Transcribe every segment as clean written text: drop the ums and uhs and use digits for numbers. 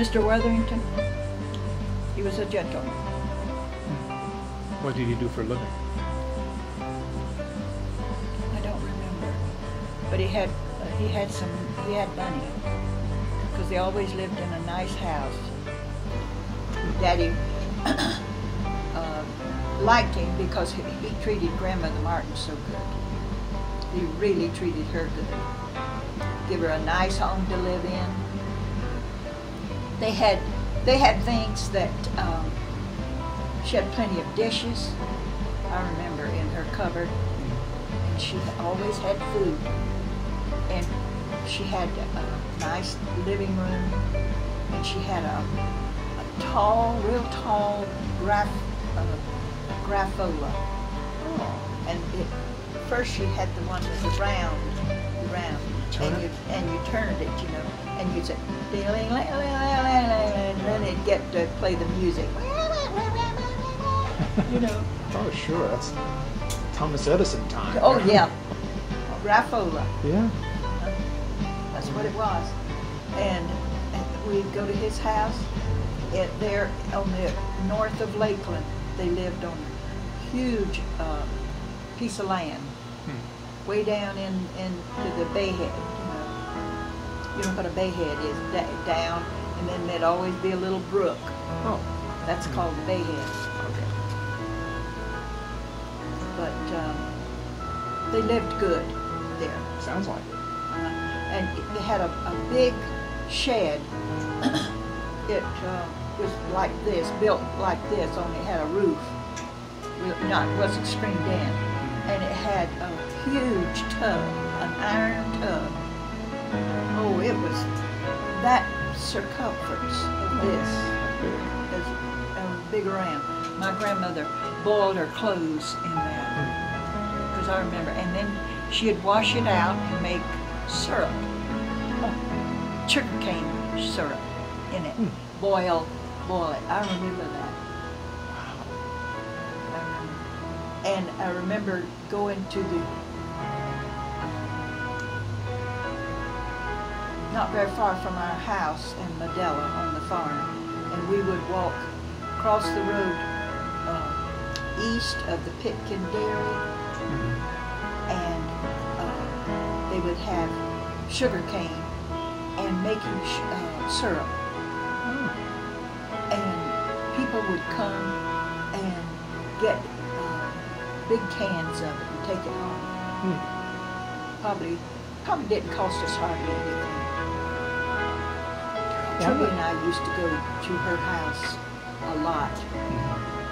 Mr. Wetherington, he was a gentleman. What did he do for a living? I don't remember, but he had money because they always lived in a nice house. Daddy liked him because he treated Grandmother Martin so good. He really treated her good. Give her a nice home to live in. They had things that she had plenty of dishes. I remember in her cupboard, and she always had food. And she had a nice living room, and she had a tall, real tall graphola. Oh. And first she had the one with the round, and you turned it, you know, and you'd say, and then it'd get to play the music, you know. Oh, sure, that's Thomas Edison time. Oh yeah, graphola. Yeah. That's what it was. And we'd go to his house. There on the north of Lakeland, they lived on a huge piece of land, way down into the bayhead. You know what a bayhead is? Down, and then there'd always be a little brook. Oh. That's called the bayhead. Okay. But they lived good there. Sounds like it. And they had a big shed. It was like this, built like this, only it had a roof. It wasn't screened in. And it had a huge tub, an iron tub. Oh, it was that circumference of this, as big around. My grandmother boiled her clothes in that, because I remember. And then she'd wash it out and make syrup, sugarcane syrup in it. Boil it. I remember that. And I remember going to the, not very far from our house in Medela on the farm, and we would walk across the road east of the Pitkin Dairy, and they would have sugar cane and making syrup. And people would come and get big cans of it and take it home. Probably didn't cost us hardly anything. Trudy and I used to go to her house a lot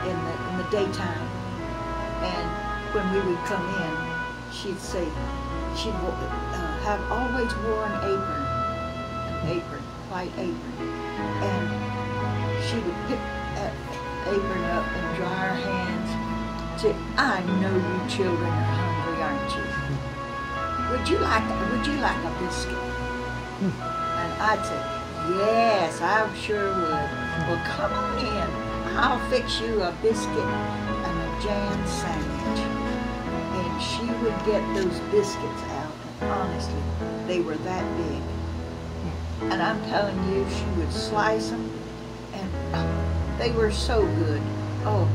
in the daytime, and when we would come in, she'd say she'd have always wore an apron, white apron, and she would pick that apron up and dry her hands. Say, "I know you children are hungry, aren't you? Would you like a biscuit?" And I'd say, "Yes, I sure would." "Well, come on in. I'll fix you a biscuit and a jam sandwich." And she would get those biscuits out, and honestly, they were that big. And I'm telling you, she would slice them, and they were so good. Oh.